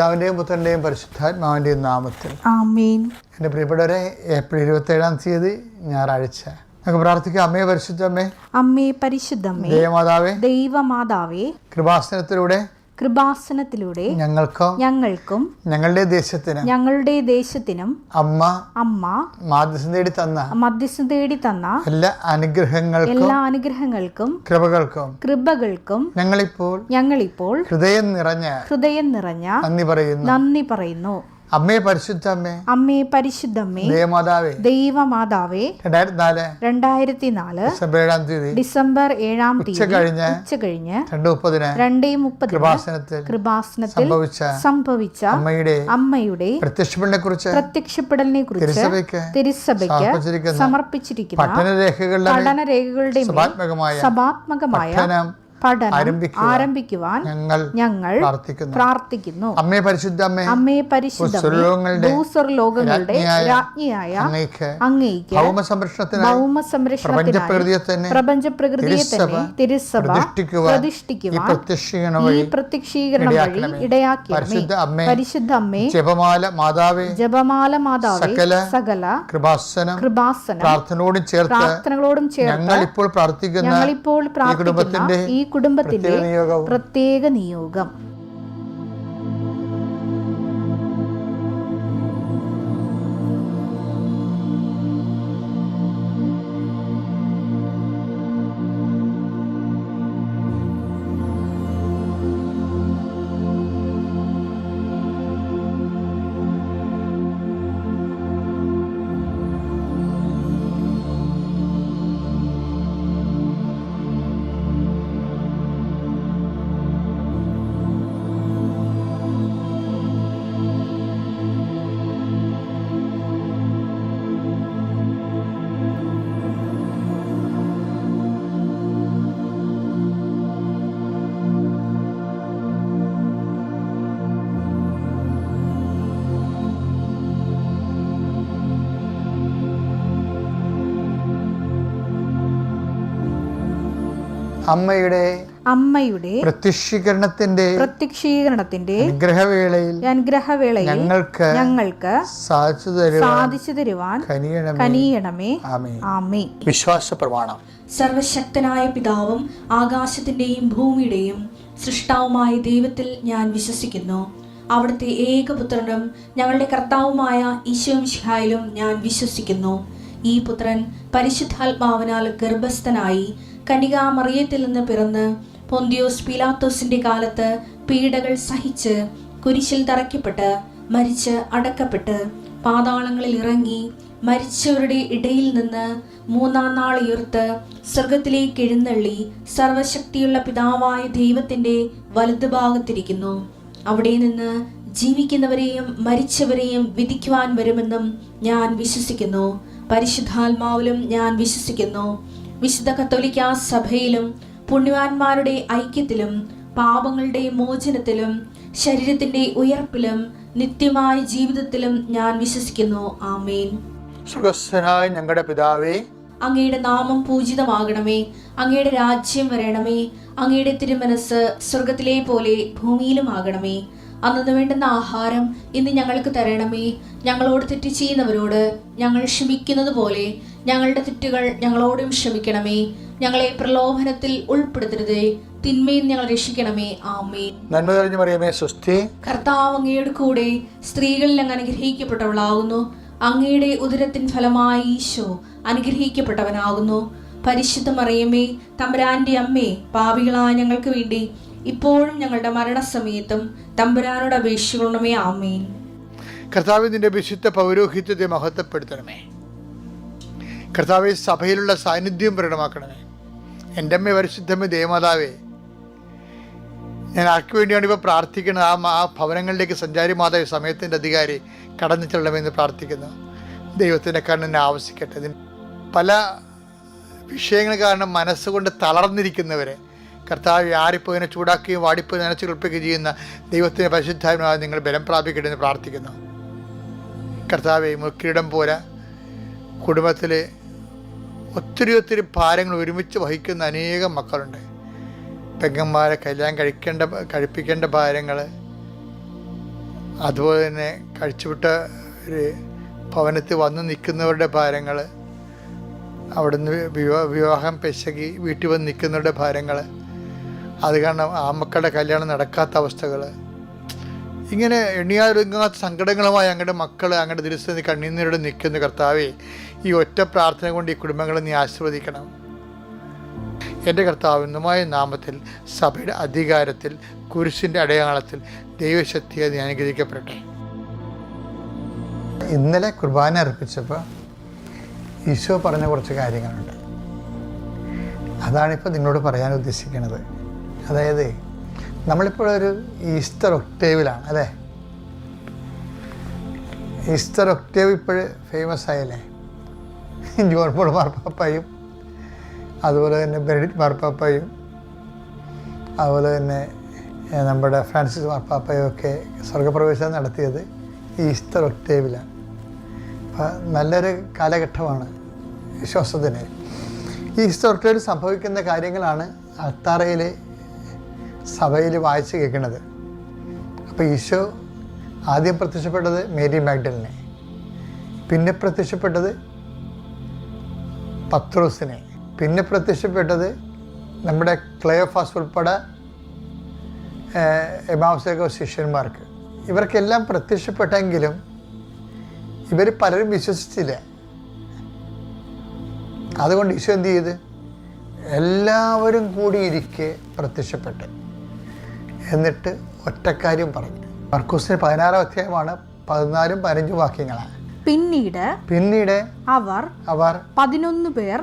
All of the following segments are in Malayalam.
പിതാവിന്റെയും പുത്രന്റെയും പരിശുദ്ധാത്മാവിന്റെയും നാമത്തിൽ ആമേൻ. എൻ്റെ പ്രിയപ്പെട്ടവരെ, ഏപ്രിൽ 27 ഞായറാഴ്ച നമുക്ക് പ്രാർത്ഥിക്കാം. അമ്മേ പരിശുദ്ധമ്മേ, അമ്മേ പരിശുദ്ധമ്മേ, ദൈവമാതാവേ, ദൈവമാതാവേ, കൃപാസനത്തിലൂടെ ഞങ്ങൾക്കും ഞങ്ങളുടെ ദേശത്തിനും അമ്മ മധ്യസ്ഥം തേടി തന്ന എല്ലാ അനുഗ്രഹങ്ങൾക്കും കൃപകൾക്കും ഞങ്ങളിപ്പോൾ ഹൃദയം നിറഞ്ഞ നന്ദി പറയുന്നു. അമ്മേ പരിശുദ്ധമ്മേ, ദൈവമാതാവേ, 2004 ഡിസംബർ 7 ഉച്ച കഴിഞ്ഞ് 2:30 കൃപാസനത്തിൽ സംഭവിച്ച അമ്മയുടെ പ്രത്യക്ഷപ്പെടലിനെ കുറിച്ച് തിരുസഭയ്ക്ക് സമർപ്പിച്ചിരിക്കുന്ന പഠനരേഖകളുടെ സഭാത്മകമായ പഠനം ആരംഭിക്കുവാൻ ഞങ്ങൾ പ്രാർത്ഥിക്കുന്നു. അമ്മേ പരിശുദ്ധമ്മേ, ഭൂസ്വർലോകങ്ങളുടെ രാജ്ഞിയായ അങ്ങേയ്ക്ക് പ്രപഞ്ചപ്രകൃതിയെ തന്നെ തിരുസഭ പ്രതിഷ്ഠിക്കുവാൻ ഈ പ്രത്യക്ഷീകരണം വഴി ഇടയാക്കിയ പരിശുദ്ധ അമ്മേ, ജപമാല മാതാവേ, സകല കൃപാസനം പ്രാർത്ഥനകളോടും ചേർത്ത് ഞങ്ങളിപ്പോൾ പ്രാർത്ഥിക്കുന്ന ഈ കുടുംബത്തിന്റെ പ്രത്യേക നിയോഗം. അമ്മയുടെ പ്രത്യക്ഷീകരണത്തിന്റെ അനുഗ്രഹവേളയിൽ ഞങ്ങൾക്ക് സാധിച്ചു തരുവാൻ കനിയണമേ. ആമേൻ. വിശ്വാസ പ്രമാണം. സർവശക്തനായ പിതാവും ആകാശത്തിന്റെയും ഭൂമിയുടെയും സൃഷ്ടാവുമായ ദൈവത്തിൽ ഞാൻ വിശ്വസിക്കുന്നു. അവിടുത്തെ ഏകപുത്രനും ഞങ്ങളുടെ കർത്താവുമായ ഈശോമിശിഹായിലും ഞാൻ വിശ്വസിക്കുന്നു. ഈ പുത്രൻ പരിശുദ്ധാത്മാവിനാൽ ഗർഭസ്ഥനായി കന്യകാമറിയത്തിൽ നിന്ന് പിറന്ന് പൊന്തിയോസ് പീലാത്തോസിന്റെ കാലത്ത് പീഡകൾ സഹിച്ച് കുരിശിൽ തറയ്ക്കപ്പെട്ട് മരിച്ച് അടക്കപ്പെട്ട് പാതാളങ്ങളിൽ ഇറങ്ങി മരിച്ചവരുടെ ഇടയിൽ നിന്ന് 3-ാം നാൾ ഉയർത്ത് സ്വർഗത്തിലേക്ക് എഴുന്നള്ളി സർവശക്തിയുള്ള പിതാവായ ദൈവത്തിന്റെ വലതുഭാഗത്തിരിക്കുന്നു. അവിടെ നിന്ന് ജീവിക്കുന്നവരെയും മരിച്ചവരെയും വിധിക്കുവാൻ വരുമെന്നും ഞാൻ വിശ്വസിക്കുന്നു. പരിശുദ്ധാത്മാവിലും ഞാൻ വിശ്വസിക്കുന്നു. വിശുദ്ധ കത്തോലിക്കാ സഭയിലും പുണ്യവാന്മാരുടെ ഐക്യത്തിലും പാപങ്ങളുടെ മോചനത്തിലും ശരീരത്തിന്റെ ഉയർപ്പിലും നിത്യമായ ജീവിതത്തിലും ഞാൻ വിശ്വസിക്കുന്നു. ആമേൻ. സ്വർഗ്ഗസ്ഥനായ ഞങ്ങളുടെ പിതാവേ, അങ്ങയുടെ നാമം പൂജിതമാകണമേ. അങ്ങയുടെ രാജ്യം വരണമേ. അങ്ങയുടെ തിരുമനസ് സ്വർഗത്തിലെ പോലെ ഭൂമിയിലും ആകണമേ. അന്നു വേണ്ടുന്ന ആഹാരം ഇന്ന് ഞങ്ങൾക്ക് തരണമേ. ഞങ്ങളോട് തെറ്റ് ചെയ്യുന്നവരോട് ഞങ്ങൾ ക്ഷമിക്കുന്നത് പോലെ ഞങ്ങളുടെ തെറ്റുകൾ ഞങ്ങളോടും ക്ഷമിക്കണമേ. ഞങ്ങളെ പ്രലോഭനത്തിൽ ഉൾപ്പെടുത്തരുതേ, തിന്മയിൽ ഞങ്ങൾ രക്ഷിക്കണമേ. ആമേൻ. നന്മ നിറഞ്ഞ മറിയമേ, സ്വസ്തി. കർത്താവ് അങ്ങയുടെ കൂടെ സ്ത്രീകളിൽ അങ്ങ് അനുഗ്രഹിക്കപ്പെട്ടവളാകുന്നു. അങ്ങയുടെ ഉദരത്തിൻ ഫലമായി ഈശോ അനുഗ്രഹിക്കപ്പെട്ടവനാകുന്നു. പരിശുദ്ധ മറിയമേ, തമ്പുരാന്റെ അമ്മേ, പാപികളായ ഞങ്ങൾക്ക് വേണ്ടി ഇപ്പോഴും ഞങ്ങളുടെ മരണസമയത്തും തമ്പുരാനോട് അപേക്ഷിക്കണമേ. ആമേൻ. കർത്താവേ, നിന്റെ വിശുദ്ധ പൗരോഹിത്യത്തെ മഹത്വപ്പെടുത്തണമേ. കർത്താവേ, സഭയിലുള്ള സാന്നിധ്യം പ്രകടമാക്കണമേ. എൻ്റെ അമ്മ പരിശുദ്ധമ്മ ദേവമാതാവേ, ഞാൻ ആർക്ക് വേണ്ടിയാണ് ഇപ്പോൾ പ്രാർത്ഥിക്കുന്നത്? ആ ഭവനങ്ങളിലേക്ക് സഞ്ചാരി മാതാവ് സമയത്തിൻ്റെ അധികാരി കടന്നു ചെല്ലണമെന്ന് പ്രാർത്ഥിക്കുന്നു. ദൈവത്തിൻ്റെ കണ്ണിനെ ആവശ്യിക്കട്ടെ. പല വിഷയങ്ങൾ കാരണം മനസ്സുകൊണ്ട് തളർന്നിരിക്കുന്നവരെ കർത്താവ് ആരിപ്പോയിനെ ചൂടാക്കുകയും വാടിപ്പോയി നനച്ച് കുളിപ്പിക്കുകയും ചെയ്യുന്ന ദൈവത്തിൻ്റെ പരിശുദ്ധാത്മാവ് നിങ്ങൾ ബലം പ്രാപിക്കട്ടെ എന്ന് പ്രാർത്ഥിക്കുന്നു. കർത്താവെ, മുക്കിരിടം പോലെ കുടുംബത്തിൽ ഒത്തിരി ഭാരങ്ങൾ ഒരുമിച്ച് വഹിക്കുന്ന അനേകം മക്കളുണ്ട്. പെങ്ങന്മാരെ കഴിപ്പിക്കേണ്ട ഭാരങ്ങൾ, അതുപോലെ തന്നെ കഴിച്ചുവിട്ട ഒരു ഭവനത്തിൽ വന്ന് നിൽക്കുന്നവരുടെ ഭാരങ്ങൾ, അവിടുന്ന് വിവാഹം പെശകി വീട്ടിൽ വന്ന് നിൽക്കുന്നവരുടെ ഭാരങ്ങൾ, അത് കാരണം ആ മക്കളുടെ കല്യാണം നടക്കാത്ത അവസ്ഥകൾ, ഇങ്ങനെ എണ്ണിയാലൊരുങ്ങാത്ത സങ്കടങ്ങളുമായി അങ്ങയുടെ മക്കൾ അങ്ങയുടെ ദിവസം കണ്ണീരോട് നിൽക്കുന്ന കർത്താവേ, ഈ ഒറ്റ പ്രാർത്ഥന കൊണ്ട് ഈ കുടുംബങ്ങളെ നീ ആശീർവദിക്കണം. എൻ്റെ കർത്താവിനുമായ നാമത്തിൽ സഭയുടെ അധികാരത്തിൽ കുരിശിൻ്റെ അടയാളത്തിൽ ദൈവശക്തിയെ നീ അനുഗ്രഹിക്കപ്പെടട്ടെ. ഇന്നലെ കുർബാന അർപ്പിച്ചപ്പോൾ ഈശോ പറഞ്ഞ കുറച്ച് കാര്യങ്ങളുണ്ട്. അതാണിപ്പോൾ നിങ്ങളോട് പറയാൻ ഉദ്ദേശിക്കുന്നത്. അതായത് നമ്മളിപ്പോഴൊരു ഈസ്റ്റർ ഒക്ടേവിലാണ് അല്ലേ? ഈസ്റ്റർ ഒക്ടേവ് ഇപ്പോൾ ഫേമസ് ആയല്ലേ? ജോൺ പോൾ മാർപ്പാപ്പയും അതുപോലെ തന്നെ ബെനഡിക്ട് മാർപ്പാപ്പയും അതുപോലെ തന്നെ നമ്മുടെ ഫ്രാൻസിസ് മാർപ്പാപ്പയും ഒക്കെ സ്വർഗപ്രവേശനം നടത്തിയത് ഈസ്റ്റർ ഒക്ടേവിലാണ്. അപ്പം നല്ലൊരു കാലഘട്ടമാണ് വിശ്വാസത്തിന്. ഈസ്റ്റർ ഒക്ടേവിൽ സംഭവിക്കുന്ന കാര്യങ്ങളാണ് അൾത്താരയിൽ സഭയിൽ വായിച്ച് കേൾക്കുന്നത്. അപ്പോൾ ഈശോ ആദ്യം പ്രത്യക്ഷപ്പെട്ടത് മേരി മാഗ്ഡലിനെ, പിന്നെ പ്രത്യക്ഷപ്പെട്ടത് പത്രോസിനെ, പിന്നെ പ്രത്യക്ഷപ്പെട്ടത് നമ്മുടെ ക്ലെയോഫാസ് ഉൾപ്പെടെ എമാവുസിലെ ശിഷ്യന്മാർക്ക്. ഇവർക്കെല്ലാം പ്രത്യക്ഷപ്പെട്ടെങ്കിലും ഇവർ പലരും വിശ്വസിച്ചില്ല. അതുകൊണ്ട് ഈശോ എന്ത് ചെയ്ത് എല്ലാവരും കൂടിയിരിക്കെ പ്രത്യക്ഷപ്പെട്ട് എന്നിട്ട് ഒറ്റക്കാര്യം പറഞ്ഞു. മർക്കൂസിന് 16-ാം അധ്യായമാണ്, 14-15 വാക്യങ്ങളാണ്. പിന്നീട് അവർ 11 പേർ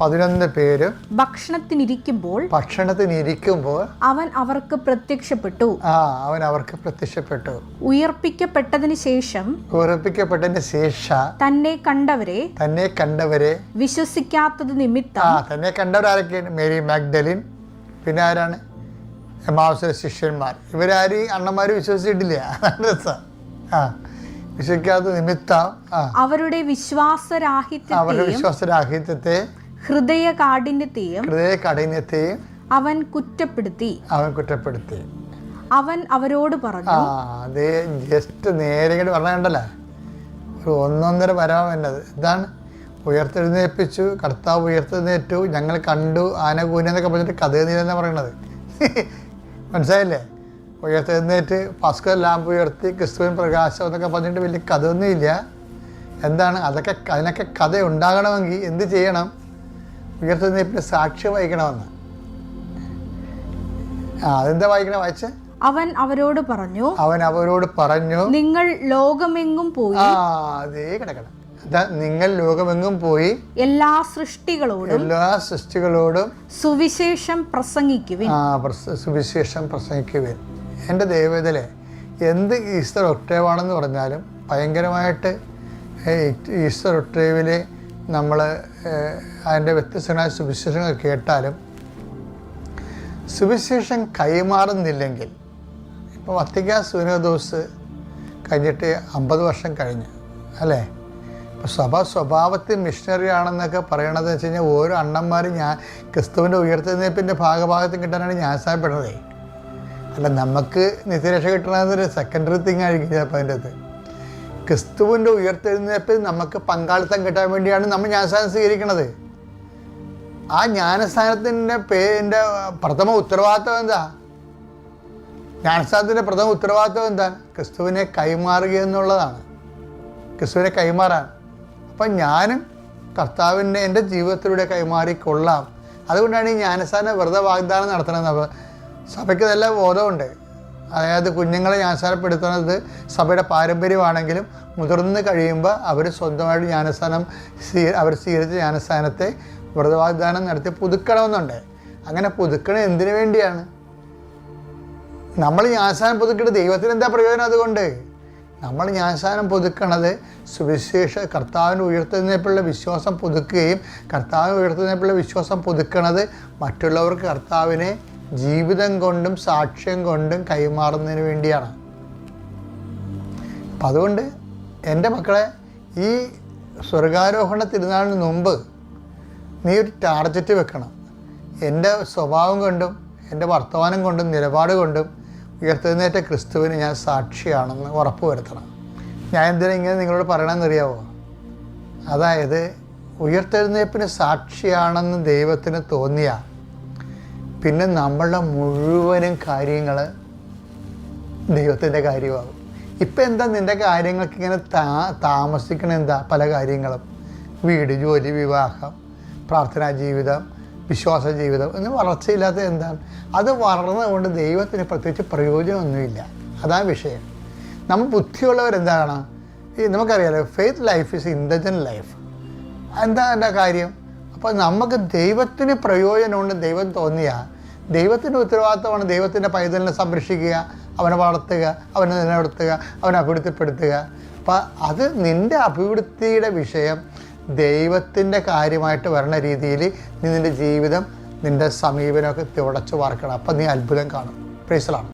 11 പേരും ഭക്ഷണത്തിനിരിക്കുമ്പോൾ അവൻ അവർക്ക് പ്രത്യക്ഷപ്പെട്ടു. ഉയർപ്പിക്കപ്പെട്ടതിന് ശേഷം തന്നെ കണ്ടവരെ വിശ്വസിക്കാത്തത് നിമിത്തം തന്നെ കണ്ടവരാരൊക്കെയാണ്? മേരി മാഗ്ഡലിൻ, പിന്നെ ആരാണ്? എമാവുസിലെ ശിഷ്യന്മാർ. ഇവരാരും അണ്ണന്മാർ വിശ്വസിച്ചിട്ടില്ല. വിശ്വസിക്കാത്ത നിമിത്തം അവരുടെ വിശ്വാസരാഹിത്യത്തെ ഹൃദയകാഠിന്യത്തെയും അവൻ കുറ്റപ്പെടുത്തി. അവൻ അവരോട് പറഞ്ഞു. അതേ ജസ്റ്റ് നേരെ ഇങ്ങോട്ട് പറഞ്ഞണ്ടല്ലോ, ഒരു 1.5 വരാൻ വേണ്ടത് ഇതാണ്. ഉയർത്തെഴുന്നേൽപ്പിച്ചു, കർത്താവ് ഉയർത്തെഴുന്നേറ്റു, ഞങ്ങൾ കണ്ടു, ആന കൂനെന്നൊക്കെ പറഞ്ഞിട്ട് കഥ നീലെന്നാണ് പറയണത്. മനസ്സിലായില്ലേ? ഉയർത്തെഴുന്നേറ്റ് പാസ്കൽ ലാമ്പ് ഉയർത്തി ക്രിസ്തുവിൻ പ്രകാശം എന്നൊക്കെ പറഞ്ഞിട്ട് വലിയ കഥയൊന്നുമില്ല. എന്താണ് അതിനൊക്കെ കഥ ഉണ്ടാകണമെങ്കിൽ എന്ത് ചെയ്യണം? ഉയർത്തെഴുന്നേൽപ്പിന് സാക്ഷ്യം വഹിക്കണമെന്ന്. അതെന്താ വായിച്ചേ? അവൻ അവരോട് പറഞ്ഞു, നിങ്ങൾ ലോകമെങ്ങും പോയി. അതേ കിടക്കണം. നിങ്ങൾ ലോകമെങ്ങും പോയി എല്ലാ സൃഷ്ടികളോടും സുവിശേഷം പ്രസംഗിക്കുവിൻ. എൻ്റെ ദൈവത്തിലെ എന്ത് ഈസ്റ്റർ ഒക്ടേവാണെന്ന് പറഞ്ഞാലും ഭയങ്കരമായിട്ട് ഈസ്റ്റർ ഒക്ടേവിൽ നമ്മൾ അതിൻ്റെ വ്യത്യസ്തമായ സുവിശേഷങ്ങൾ കേട്ടാലും സുവിശേഷം കൈമാറുന്നില്ലെങ്കിൽ, ഇപ്പോൾ വത്തിക്കാൻ സൂനോദോസ് കഴിഞ്ഞിട്ട് 50 വർഷം കഴിഞ്ഞു അല്ലേ? ഇപ്പോൾ സഭ സ്വഭാവത്തിൽ മിഷണറി ആണെന്നൊക്കെ പറയണതെന്ന് വെച്ച് കഴിഞ്ഞാൽ ഓരോ അണ്ണന്മാരും ക്രിസ്തുവിൻ്റെ ഉയർത്തെഴുന്നേൽപ്പിൻ്റെ ഭാഗഭാഗത്തും കിട്ടാനാണ് ന്യായപ്പെടുന്നത്. അല്ല, നമുക്ക് നിത്യരക്ഷ കിട്ടണമെന്നൊരു സെക്കൻഡറി തിങ് ആയിരിക്കും ചിലപ്പോൾ അതിൻ്റെ അകത്ത്. ക്രിസ്തുവിൻ്റെ ഉയർത്തെഴുന്നേൽപ്പിൽ നമുക്ക് പങ്കാളിത്തം കിട്ടാൻ വേണ്ടിയാണ് നമ്മൾ ജ്ഞാനസ്ഥാനം സ്വീകരിക്കുന്നത്. ആ ജ്ഞാനസ്ഥാനത്തിൻ്റെ പ്രഥമ ഉത്തരവാദിത്വം എന്താ? ജ്ഞാനസ്ഥാനത്തിൻ്റെ പ്രഥമ ഉത്തരവാദിത്വം എന്താണ്? ക്രിസ്തുവിനെ കൈമാറുക എന്നുള്ളതാണ്. ക്രിസ്തുവിനെ കൈമാറാൻ. അപ്പം ഞാനും കർത്താവിനെ എൻ്റെ ജീവിതത്തിലൂടെ കൈമാറിക്കൊള്ളാം. അതുകൊണ്ടാണ് ഈ ജ്ഞാനസ്ഥാനം വെറുതെ വാഗ്ദാനം നടത്തണത്. അപ്പോൾ സഭയ്ക്ക് നല്ല ബോധമുണ്ട്. അതായത് കുഞ്ഞുങ്ങളെ ജ്ഞാനസ്ഥാനപ്പെടുത്തുന്നത് സഭയുടെ പാരമ്പര്യമാണെങ്കിലും മുതിർന്ന് കഴിയുമ്പോൾ അവർ സ്വന്തമായിട്ട് ജ്ഞാനസ്ഥാനം അവർ സ്വീകരിച്ച ജ്ഞാനസ്ഥാനത്തെ വെറുതെ വാഗ്ദാനം നടത്തി പുതുക്കണമെന്നുണ്ട്. അങ്ങനെ പുതുക്കണത് എന്തിനു വേണ്ടിയാണ്? നമ്മൾ ജ്ഞാനസ്ഥാനം പുതുക്കിയിട്ട് ദൈവത്തിന് എന്താ പ്രയോജനം? അതുകൊണ്ട് നമ്മൾ ജ്ഞാനസ്ഥാനം പുതുക്കണത് കർത്താവിൻ്റെ ഉയർത്തെഴുന്നേൽപ്പിലുള്ള വിശ്വാസം പുതുക്കുകയും കർത്താവിൻ്റെ ഉയർത്തെഴുന്നേൽപ്പിലുള്ള വിശ്വാസം പുതുക്കണത് മറ്റുള്ളവർക്ക് കർത്താവിനെ ജീവിതം കൊണ്ടും സാക്ഷ്യം കൊണ്ടും കൈമാറുന്നതിന് വേണ്ടിയാണ്. അപ്പം അതുകൊണ്ട് എൻ്റെ മക്കളെ, ഈ സ്വർഗാരോഹണ തിരുനാളിന് മുമ്പ് നീ ഒരു ടാർഗറ്റ് വെക്കണം. എൻ്റെ സ്വഭാവം കൊണ്ടും എൻ്റെ വർത്തമാനം കൊണ്ടും നിലപാട് കൊണ്ടും ഉയർത്തെഴുന്നേറ്റ ക്രിസ്തുവിന് ഞാൻ സാക്ഷിയാണെന്ന് ഉറപ്പ് വരുത്തണം. ഞാൻ എന്തിനാ ഇങ്ങനെ നിങ്ങളോട് പറയണമെന്നറിയാവോ? അതായത് ഉയർത്തെഴുന്നേൽപ്പിന് സാക്ഷിയാണെന്ന് ദൈവത്തിന് തോന്നിയ പിന്നെ നമ്മളുടെ മുഴുവനും കാര്യങ്ങൾ ദൈവത്തിൻ്റെ കാര്യമാകും. ഇപ്പം എന്താ നിൻ്റെ കാര്യങ്ങൾക്ക് ഇങ്ങനെ താമസിക്കണ എന്താ? പല കാര്യങ്ങളും, വീട്, ജോലി, വിവാഹം, പ്രാർത്ഥനാ ജീവിതം, വിശ്വാസ ജീവിതം ഒന്നും വളർച്ചയില്ലാത്തത് എന്താണ്? അത് വളർന്നതുകൊണ്ട് ദൈവത്തിന് പ്രത്യേകിച്ച് പ്രയോജനമൊന്നുമില്ല. അതാണ് വിഷയം. നമ്മൾ ബുദ്ധിയുള്ളവരെന്താണ്? നമുക്കറിയാലോ, faith life is intelligent life. എന്താ എൻ്റെ കാര്യം? അപ്പോൾ നമുക്ക് ദൈവത്തിന് പ്രയോജനമുണ്ട് ദൈവം തോന്നിയാൽ ദൈവത്തിൻ്റെ ഉത്തരവാദിത്തമാണ് ദൈവത്തിൻ്റെ പൈതലിനെ സംരക്ഷിക്കുക, അവനെ വളർത്തുക, അവനെ നിലനിർത്തുക, അവനെ അഭിവൃദ്ധിപ്പെടുത്തുക. അപ്പം അത് നിൻ്റെ അഭിവൃദ്ധിയുടെ വിഷയം ദൈവത്തിൻ്റെ കാര്യമായിട്ട് വരണ രീതിയിൽ നീ നിൻ്റെ ജീവിതം, നിൻ്റെ സമീപനമൊക്കെ തുടച്ചു വാർക്കണം. അപ്പം നീ അത്ഭുതം കാണും. Praise the Lord.